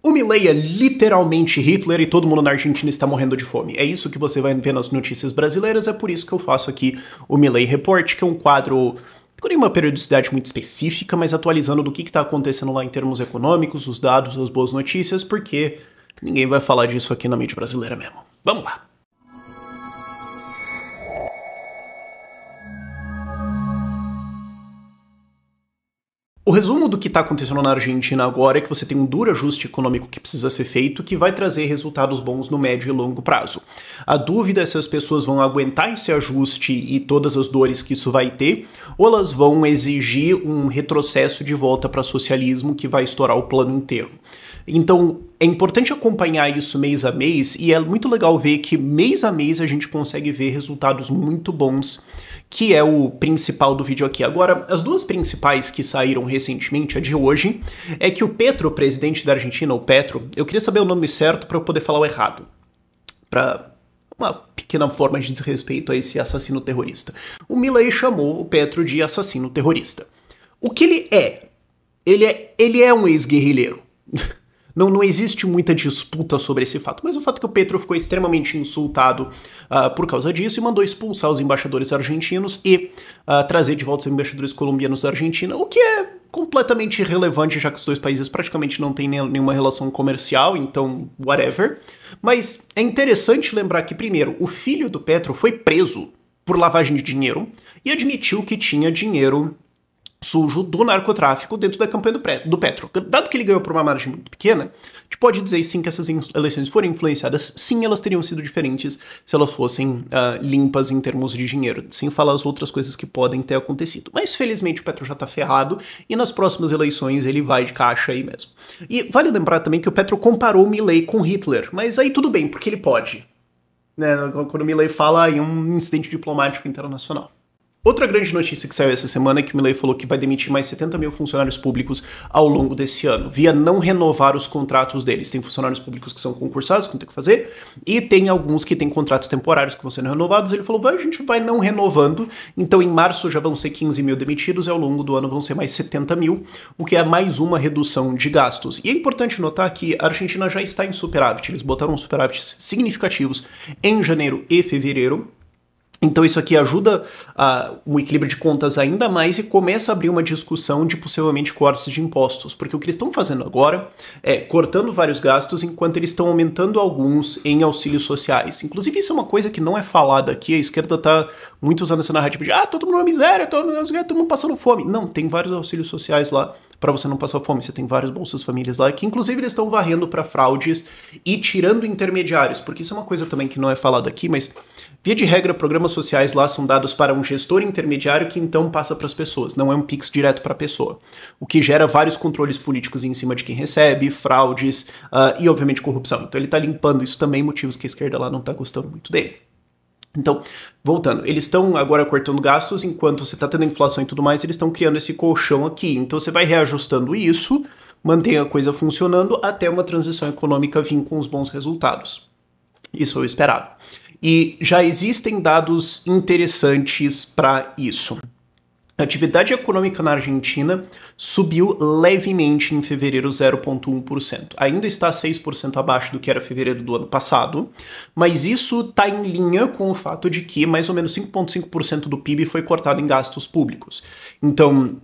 O Milei é literalmente Hitler e todo mundo na Argentina está morrendo de fome. É isso que você vai ver nas notícias brasileiras, é por isso que eu faço aqui o Milei Report, que é um quadro com uma periodicidade muito específica, mas atualizando do que está acontecendo lá em termos econômicos, os dados, as boas notícias, porque ninguém vai falar disso aqui na mídia brasileira mesmo. Vamos lá! O resumo do que está acontecendo na Argentina agora é que você tem um duro ajuste econômico que precisa ser feito, que vai trazer resultados bons no médio e longo prazo. A dúvida é se as pessoas vão aguentar esse ajuste e todas as dores que isso vai ter, ou elas vão exigir um retrocesso de volta para socialismo que vai estourar o plano inteiro. Então, é importante acompanhar isso mês a mês, e é muito legal ver que mês a mês a gente consegue ver resultados muito bons, que é o principal do vídeo aqui. Agora, as duas principais que saíram recentemente, a de hoje, é que o Petro, presidente da Argentina, o Petro, eu queria saber o nome certo para eu poder falar o errado, para uma pequena forma de desrespeito a esse assassino terrorista. O Milei chamou o Petro de assassino terrorista. O que ele é? Ele é um ex-guerrilheiro. Não existe muita disputa sobre esse fato, mas o fato é que o Petro ficou extremamente insultado por causa disso e mandou expulsar os embaixadores argentinos e trazer de volta os embaixadores colombianos da Argentina, o que é completamente irrelevante, já que os dois países praticamente não têm nenhuma relação comercial, então whatever. Mas é interessante lembrar que, primeiro, o filho do Petro foi preso por lavagem de dinheiro e admitiu que tinha dinheiro sujo do narcotráfico dentro da campanha do Petro. Dado que ele ganhou por uma margem muito pequena, a gente pode dizer sim que essas eleições foram influenciadas, sim, elas teriam sido diferentes se elas fossem limpas em termos de dinheiro, sem falar as outras coisas que podem ter acontecido. Mas felizmente o Petro já tá ferrado e nas próximas eleições ele vai de caixa aí mesmo. E vale lembrar também que o Petro comparou o Milei com Hitler, mas aí tudo bem, porque ele pode. Né? Quando o Milei fala em um incidente diplomático internacional. Outra grande notícia que saiu essa semana é que o Milei falou que vai demitir mais 70 mil funcionários públicos ao longo desse ano, via não renovar os contratos deles. Tem funcionários públicos que são concursados, que não tem o que fazer, e tem alguns que têm contratos temporários que vão sendo renovados. Ele falou, a gente vai não renovando, então em março já vão ser 15 mil demitidos e ao longo do ano vão ser mais 70 mil, o que é mais uma redução de gastos. E é importante notar que a Argentina já está em superávit, eles botaram superávites significativos em janeiro e fevereiro. Então isso aqui ajuda o equilíbrio de contas ainda mais e começa a abrir uma discussão de possivelmente cortes de impostos, porque o que eles estão fazendo agora é cortando vários gastos enquanto eles estão aumentando alguns em auxílios sociais. Inclusive isso é uma coisa que não é falada aqui, a esquerda está muito usando essa narrativa de todo mundo na miséria, todo mundo passando fome. Não, tem vários auxílios sociais lá para você não passar fome, você tem vários Bolsas Famílias lá, que inclusive eles estão varrendo para fraudes e tirando intermediários, porque isso é uma coisa também que não é falada aqui, mas via de regra, programas sociais lá são dados para um gestor intermediário que então passa para as pessoas, não é um Pix direto para a pessoa, o que gera vários controles políticos em cima de quem recebe, fraudes e obviamente corrupção. Então ele está limpando isso também, motivos que a esquerda lá não está gostando muito dele. Então, voltando, eles estão agora cortando gastos, enquanto você está tendo inflação e tudo mais, eles estão criando esse colchão aqui. Então você vai reajustando isso, mantém a coisa funcionando, até uma transição econômica vir com os bons resultados. Isso é o esperado. E já existem dados interessantes para isso. A atividade econômica na Argentina subiu levemente em fevereiro 0,1%. Ainda está 6% abaixo do que era fevereiro do ano passado, mas isso está em linha com o fato de que mais ou menos 5,5% do PIB foi cortado em gastos públicos. Então,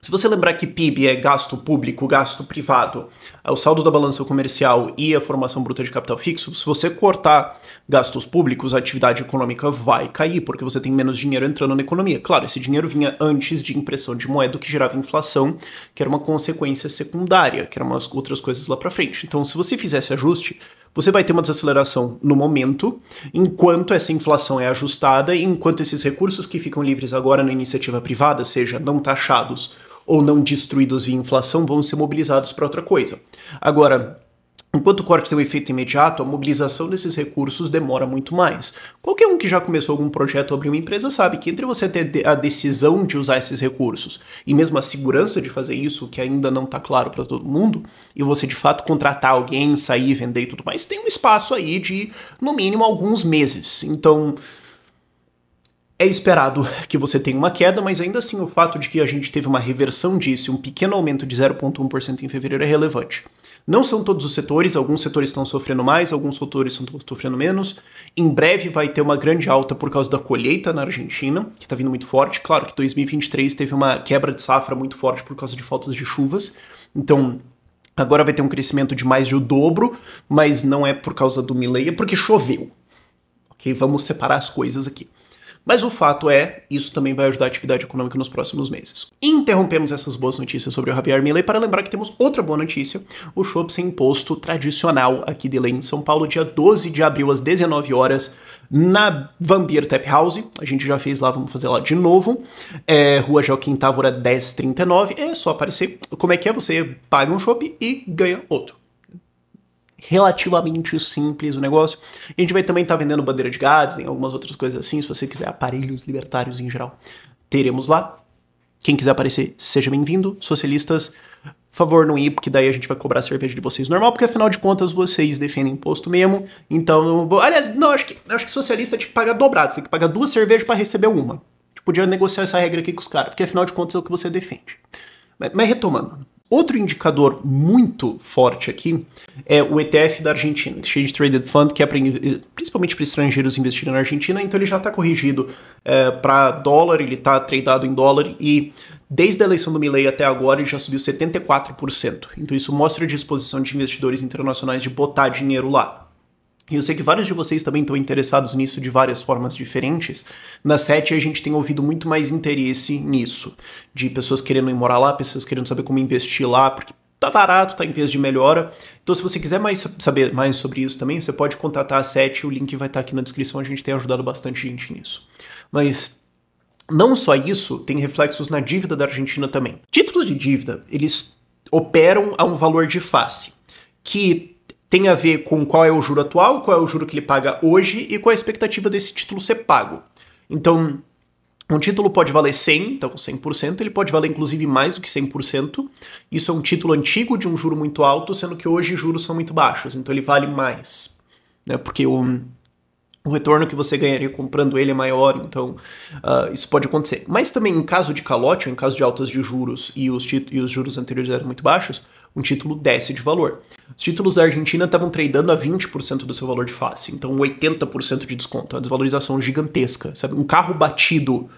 se você lembrar que PIB é gasto público, gasto privado, o saldo da balança comercial e a formação bruta de capital fixo, se você cortar gastos públicos, a atividade econômica vai cair, porque você tem menos dinheiro entrando na economia. Claro, esse dinheiro vinha antes de impressão de moeda, que gerava inflação, que era uma consequência secundária, que eram umas outras coisas lá pra frente. Então, se você fizer esse ajuste, você vai ter uma desaceleração no momento, enquanto essa inflação é ajustada, e enquanto esses recursos que ficam livres agora na iniciativa privada, seja não taxados ou não destruídos via inflação, vão ser mobilizados para outra coisa. Agora, enquanto o corte tem um efeito imediato, a mobilização desses recursos demora muito mais. Qualquer um que já começou algum projeto ou abriu uma empresa sabe que entre você ter a decisão de usar esses recursos e mesmo a segurança de fazer isso, que ainda não está claro para todo mundo, e você de fato contratar alguém, sair, vender e tudo mais, tem um espaço aí de, no mínimo, alguns meses. Então, É esperado que você tenha uma queda, mas ainda assim o fato de que a gente teve uma reversão disso, um pequeno aumento de 0,1% em fevereiro é relevante. Não são todos os setores, alguns setores estão sofrendo mais, alguns setores estão sofrendo menos. Em breve vai ter uma grande alta por causa da colheita na Argentina, que está vindo muito forte. Claro que 2023 teve uma quebra de safra muito forte por causa de faltas de chuvas, então agora vai ter um crescimento de mais de o dobro, mas não é por causa do Milei, é porque choveu. Ok, vamos separar as coisas aqui. Mas o fato é, isso também vai ajudar a atividade econômica nos próximos meses. E interrompemos essas boas notícias sobre o Javier Milei para lembrar que temos outra boa notícia, o chopp sem imposto tradicional aqui de Lei em São Paulo, dia 12 de abril às 19 horas, na Van Beer Tap House. A gente já fez lá, vamos fazer lá de novo. Rua Joaquim Távora 1039, é só aparecer. Como é que é? Você paga um chopp e ganha outro. Relativamente simples o negócio. A gente vai também estar vendendo bandeira de gás, tem algumas outras coisas assim, se você quiser aparelhos libertários em geral, teremos lá. Quem quiser aparecer, seja bem-vindo. Socialistas, favor não ir, porque daí a gente vai cobrar a cerveja de vocês normal, porque afinal de contas vocês defendem imposto mesmo, então, aliás, não, acho que socialista tinha que pagar dobrado, você tem que pagar 2 cervejas para receber uma. A gente podia negociar essa regra aqui com os caras, porque afinal de contas é o que você defende. Mas retomando. Outro indicador muito forte aqui é o ETF da Argentina, Exchange Traded Fund, que é principalmente para estrangeiros investirem na Argentina, então ele já está corrigido para dólar, ele está tradado em dólar e desde a eleição do Milei até agora ele já subiu 74%. Então isso mostra a disposição de investidores internacionais de botar dinheiro lá. E eu sei que vários de vocês também estão interessados nisso de várias formas diferentes. Na SET a gente tem ouvido muito mais interesse nisso, de pessoas querendo ir morar lá, pessoas querendo saber como investir lá, porque tá barato, tá em vez de melhora. Então se você quiser saber mais sobre isso também, você pode contatar a SET, o link vai estar aqui na descrição, a gente tem ajudado bastante gente nisso. Mas não só isso, tem reflexos na dívida da Argentina também. Títulos de dívida, eles operam a um valor de face, que tem a ver com qual é o juro atual, qual é o juro que ele paga hoje e qual é a expectativa desse título ser pago. Então, um título pode valer 100, então 100%, ele pode valer inclusive mais do que 100%. Isso é um título antigo de um juro muito alto, sendo que hoje os juros são muito baixos, então ele vale mais, né? Porque o retorno que você ganharia comprando ele é maior, então isso pode acontecer. Mas também em caso de calote, ou em caso de altas de juros e os juros anteriores eram muito baixos, um título desce de valor. Os títulos da Argentina estavam tradando a 20% do seu valor de face, então 80% de desconto, uma desvalorização gigantesca, sabe? Um carro batido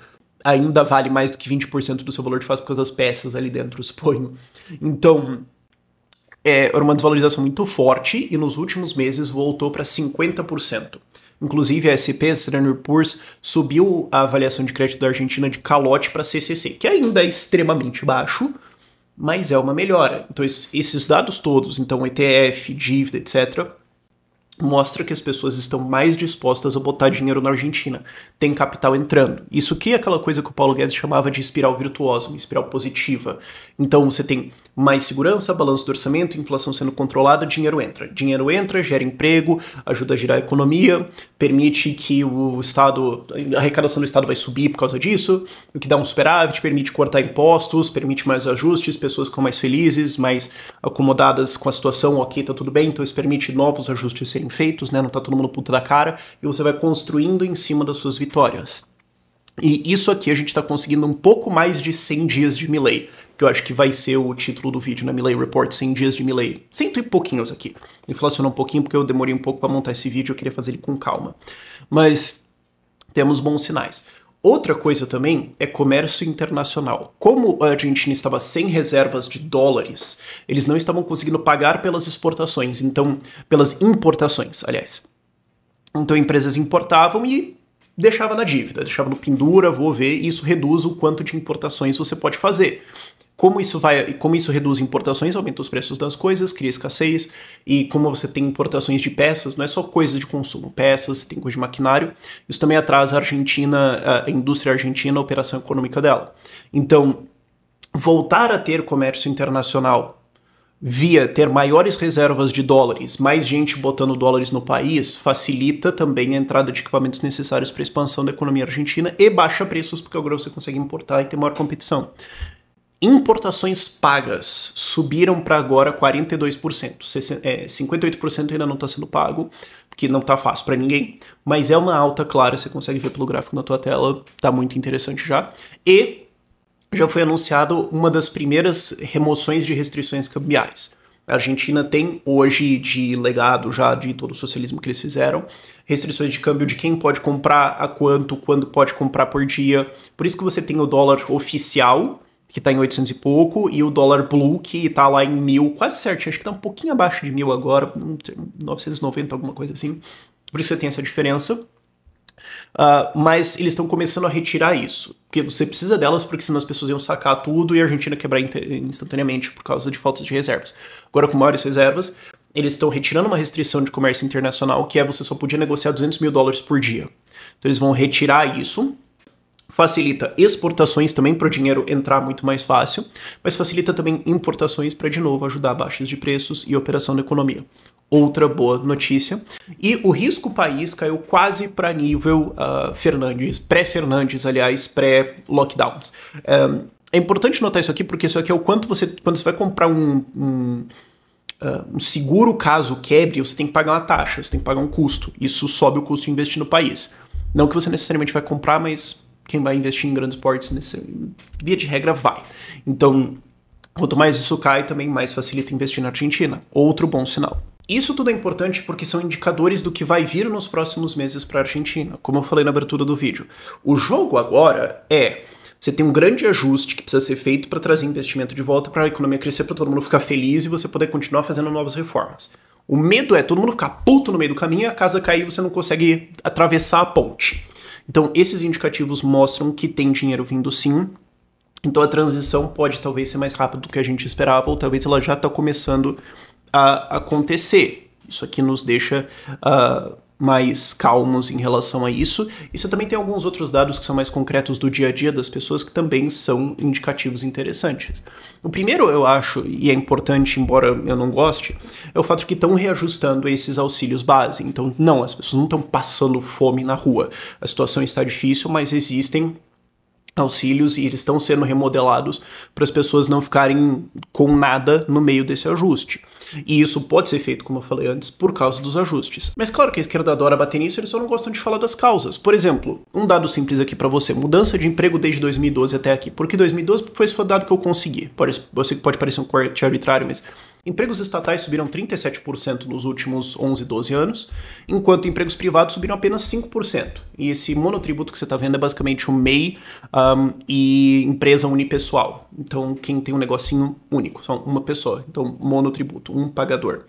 ainda vale mais do que 20% do seu valor de face por causa das peças ali dentro, suponho. Então, era uma desvalorização muito forte e nos últimos meses voltou para 50%. Inclusive a SP, a Standard & Poor's, subiu a avaliação de crédito da Argentina de calote para CCC, que ainda é extremamente baixo, mas é uma melhora. Então esses dados todos, então ETF, dívida, etc., mostra que as pessoas estão mais dispostas a botar dinheiro na Argentina. Tem capital entrando. Isso cria aquela coisa que o Paulo Guedes chamava de espiral virtuosa, uma espiral positiva. Então você tem mais segurança, balanço do orçamento, inflação sendo controlada, dinheiro entra. Dinheiro entra, gera emprego, ajuda a girar a economia, permite que o Estado, a arrecadação do Estado vai subir por causa disso, o que dá um superávit, permite cortar impostos, permite mais ajustes, pessoas ficam mais felizes, mais acomodadas com a situação, ok, tá tudo bem, então isso permite novos ajustes serem feitos, né? Não tá todo mundo puta da cara, e você vai construindo em cima das suas vitórias. E isso aqui a gente tá conseguindo um pouco mais de 100 dias de Milei, que eu acho que vai ser o título do vídeo na Milei Report, 100 dias de Milei. 100 e pouquinhos aqui. Inflacionou um pouquinho porque eu demorei um pouco para montar esse vídeo, eu queria fazer ele com calma. Mas temos bons sinais. Outra coisa também é comércio internacional. Como a Argentina estava sem reservas de dólares, eles não estavam conseguindo pagar pelas exportações, então, pelas importações, aliás. Então empresas importavam e deixava na dívida, deixava no pendura, vou ver, e isso reduz o quanto de importações você pode fazer. Como isso reduz importações, aumenta os preços das coisas, cria escassez, e como você tem importações de peças, não é só coisas de consumo, peças, você tem coisa de maquinário, isso também atrasa a indústria argentina, a operação econômica dela. Então, voltar a ter comércio internacional via ter maiores reservas de dólares, mais gente botando dólares no país, facilita também a entrada de equipamentos necessários para a expansão da economia argentina e baixa preços, porque agora você consegue importar e ter maior competição. Importações pagas subiram para agora 42%. 58% ainda não está sendo pago. que não tá fácil para ninguém, mas é uma alta clara, você consegue ver pelo gráfico na tua tela, tá muito interessante já. E já foi anunciado uma das primeiras remoções de restrições cambiais. A Argentina tem hoje, de legado já de todo o socialismo que eles fizeram, restrições de câmbio de quem pode comprar, a quanto, quando pode comprar por dia. Por isso que você tem o dólar oficial, que está em 800 e pouco, e o dólar blue, que está lá em 1.000, quase certinho, acho que está um pouquinho abaixo de 1.000 agora, 990, alguma coisa assim. Por isso você tem essa diferença. Mas eles estão começando a retirar isso, porque você precisa delas, porque senão as pessoas iam sacar tudo e a Argentina quebrar instantaneamente por causa de falta de reservas. Agora, com maiores reservas, eles estão retirando uma restrição de comércio internacional, que é você só podia negociar 200 mil dólares por dia. Então eles vão retirar isso. Facilita exportações também para o dinheiro entrar muito mais fácil, mas facilita também importações para, de novo, ajudar baixas de preços e operação da economia. Outra boa notícia. E o risco país caiu quase para nível Fernandes, pré-Fernandes, aliás, pré-lockdowns. É importante notar isso aqui, porque isso aqui é o quanto quando você vai comprar um seguro caso quebre, você tem que pagar uma taxa, você tem que pagar um custo. Isso sobe o custo de investir no país. Não que você necessariamente vai comprar, mas quem vai investir em grandes portes, via de regra, vai. Então, quanto mais isso cai, também mais facilita investir na Argentina. Outro bom sinal. Isso tudo é importante porque são indicadores do que vai vir nos próximos meses para a Argentina, como eu falei na abertura do vídeo. O jogo agora você tem um grande ajuste que precisa ser feito para trazer investimento de volta, para a economia crescer, para todo mundo ficar feliz e você poder continuar fazendo novas reformas. O medo é todo mundo ficar puto no meio do caminho, a casa cair e você não consegue atravessar a ponte. Então, esses indicativos mostram que tem dinheiro vindo sim. Então, a transição pode talvez ser mais rápida do que a gente esperava, ou talvez ela já está começando a acontecer. Isso aqui nos deixa mais calmos em relação a isso. E você também tem alguns outros dados que são mais concretos do dia a dia das pessoas que também são indicativos interessantes. O primeiro, eu acho, e é importante, embora eu não goste, é o fato de que estão reajustando esses auxílios base. Então, não, as pessoas não estão passando fome na rua. A situação está difícil, mas existem auxílios e eles estão sendo remodelados para as pessoas não ficarem com nada no meio desse ajuste. E isso pode ser feito, como eu falei antes, por causa dos ajustes. Mas claro que a esquerda adora bater nisso, eles só não gostam de falar das causas. Por exemplo, um dado simples aqui para você, mudança de emprego desde 2012 até aqui. Porque 2012 foi esse dado que eu consegui. Eu sei que pode parecer um corte arbitrário, mas empregos estatais subiram 37% nos últimos 11, 12 anos, enquanto empregos privados subiram apenas 5%. E esse monotributo que você está vendo é basicamente o MEI e empresa unipessoal. Então, quem tem um negocinho único, só uma pessoa. Então, monotributo, um pagador.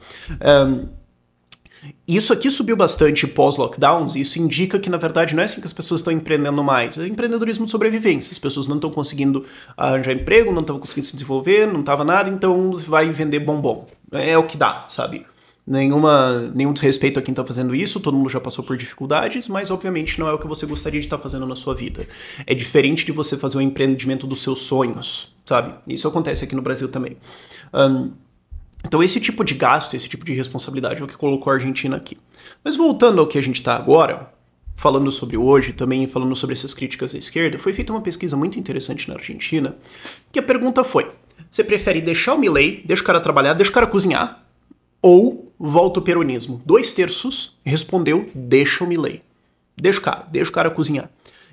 Isso aqui subiu bastante pós-lockdowns, e isso indica que, na verdade, não é assim que as pessoas estão empreendendo mais. É empreendedorismo de sobrevivência. As pessoas não estão conseguindo arranjar emprego, não estão conseguindo se desenvolver, não estava nada, então vai vender bombom. É o que dá, sabe? Nenhum desrespeito a quem está fazendo isso, todo mundo já passou por dificuldades, mas obviamente não é o que você gostaria de estar fazendo na sua vida. É diferente de você fazer um empreendimento dos seus sonhos, sabe? Isso acontece aqui no Brasil também. Então esse tipo de gasto, esse tipo de responsabilidade é o que colocou a Argentina aqui. Mas voltando ao que a gente está agora, falando sobre hoje, também falando sobre essas críticas à esquerda, foi feita uma pesquisa muito interessante na Argentina, que a pergunta foi: você prefere deixar o Milei, deixa o cara trabalhar, deixa o cara cozinhar, ou volta o peronismo? 2/3 respondeu, deixa o Milei. Deixa o cara cozinhar.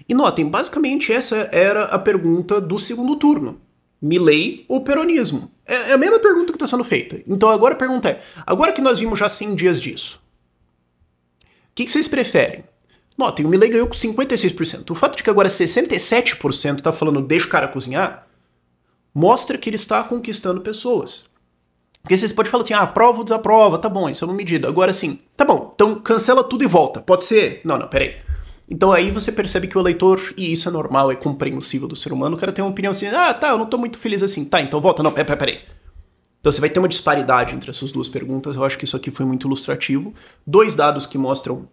E notem, basicamente essa era a pergunta do segundo turno. Milei ou peronismo? É a mesma pergunta que está sendo feita. Então agora a pergunta é, agora que nós vimos já 100 dias disso, o que vocês preferem? Notem, o Milei ganhou com 56%. O fato de que agora 67% está falando deixa o cara cozinhar, mostra que ele está conquistando pessoas. Porque vocês podem falar assim, aprova ou desaprova, tá bom, isso é uma medida. Agora sim, tá bom, então cancela tudo e volta, pode ser? Não, peraí. Então aí você percebe que o eleitor, e isso é normal, é compreensível do ser humano, o cara tem uma opinião assim, eu não tô muito feliz assim, tá, então volta, não, peraí. Então você vai ter uma disparidade entre essas duas perguntas, eu acho que isso aqui foi muito ilustrativo. 2 dados que mostram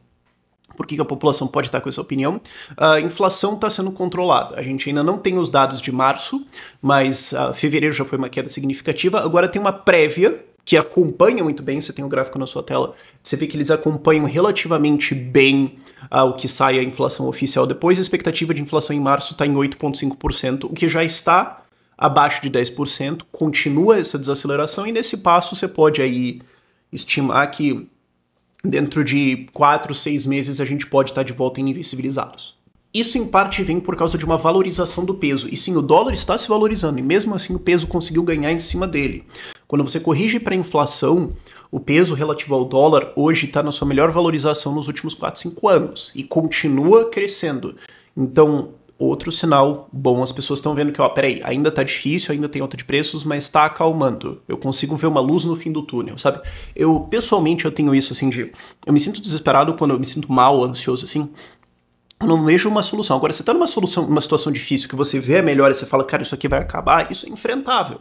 por que a população pode estar com essa opinião. A inflação está sendo controlada. A gente ainda não tem os dados de março, mas fevereiro já foi uma queda significativa. Agora tem uma prévia que acompanha muito bem, você tem o gráfico na sua tela, você vê que eles acompanham relativamente bem o que sai a inflação oficial depois. A expectativa de inflação em março está em 8,5%, o que já está abaixo de 10%, continua essa desaceleração, e nesse passo você pode aí estimar que dentro de 4, 6 meses a gente pode estar de volta em níveis civilizados. Isso em parte vem por causa de uma valorização do peso. E sim, o dólar está se valorizando, e mesmo assim o peso conseguiu ganhar em cima dele. Quando você corrige para a inflação, o peso relativo ao dólar hoje está na sua melhor valorização nos últimos 4, 5 anos. E continua crescendo. Então, outro sinal bom, as pessoas estão vendo que, ó, peraí, ainda tá difícil, ainda tem alta de preços, mas tá acalmando. Eu consigo ver uma luz no fim do túnel, sabe? Pessoalmente, eu tenho isso, assim, eu me sinto desesperado quando eu me sinto mal, ansioso, assim. Eu não vejo uma solução. Agora, você tá numa situação difícil, que você vê a melhora e você fala, cara, isso aqui vai acabar, isso é enfrentável.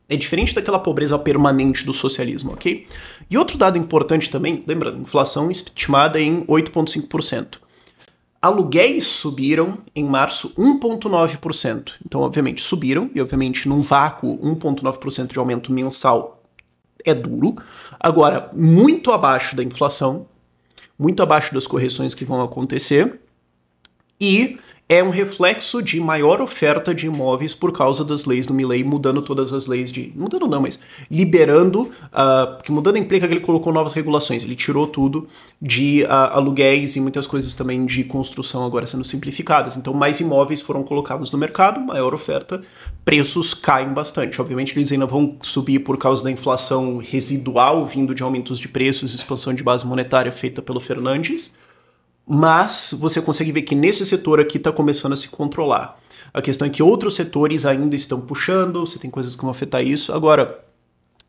É diferente daquela pobreza permanente do socialismo, ok? E outro dado importante também, lembrando, inflação estimada em 8,5%. Aluguéis subiram em março 1,9%. Então, obviamente, subiram, e obviamente, num vácuo, 1,9% de aumento mensal é duro. Agora, muito abaixo da inflação, muito abaixo das correções que vão acontecer, e é um reflexo de maior oferta de imóveis por causa das leis do Milei, mudando todas as leis mudando não, mas liberando, porque mudando implica que ele colocou novas regulações, ele tirou tudo de aluguéis e muitas coisas também de construção agora sendo simplificadas. Então mais imóveis foram colocados no mercado, maior oferta, preços caem bastante. Obviamente eles ainda vão subir por causa da inflação residual vindo de aumentos de preços, expansão de base monetária feita pelo Fernandes, mas você consegue ver que nesse setor aqui está começando a se controlar. A questão é que outros setores ainda estão puxando, você tem coisas que vão afetar isso. Agora,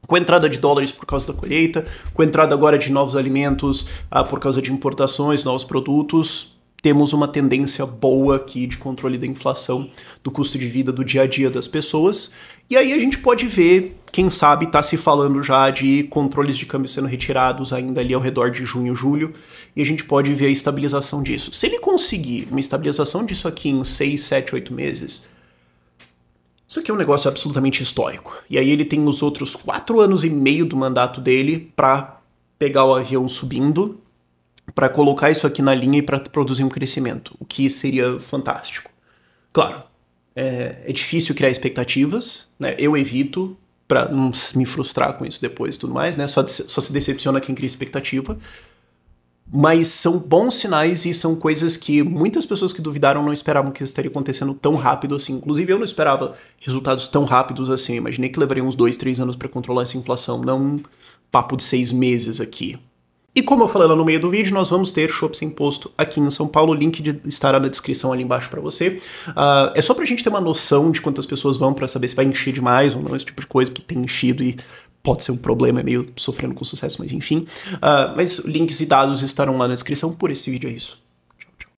com a entrada de dólares por causa da colheita, com a entrada agora de novos alimentos por causa de importações, novos produtos, temos uma tendência boa aqui de controle da inflação, do custo de vida do dia a dia das pessoas. E aí a gente pode ver, quem sabe tá se falando já de controles de câmbio sendo retirados ainda ali ao redor de junho, julho, e a gente pode ver a estabilização disso. Se ele conseguir uma estabilização disso aqui em 6, 7, 8 meses, isso aqui é um negócio absolutamente histórico. E aí ele tem os outros 4 anos e meio do mandato dele para pegar o avião subindo, para colocar isso aqui na linha e para produzir um crescimento, o que seria fantástico. Claro, é difícil criar expectativas, né? Eu evito para não me frustrar com isso depois e tudo mais, né? Só se decepciona quem cria expectativa. Mas são bons sinais e são coisas que muitas pessoas que duvidaram não esperavam que estaria acontecendo tão rápido assim. Inclusive eu não esperava resultados tão rápidos assim. Eu imaginei que levaria uns 2, 3 anos para controlar essa inflação, não um papo de 6 meses aqui. E como eu falei lá no meio do vídeo, nós vamos ter chopp sem imposto aqui em São Paulo. O link estará na descrição ali embaixo para você. É só pra gente ter uma noção de quantas pessoas vão, para saber se vai encher demais ou não, esse tipo de coisa, porque tem enchido e pode ser um problema, é meio sofrendo com sucesso, mas enfim. Mas links e dados estarão lá na descrição. Por esse vídeo é isso.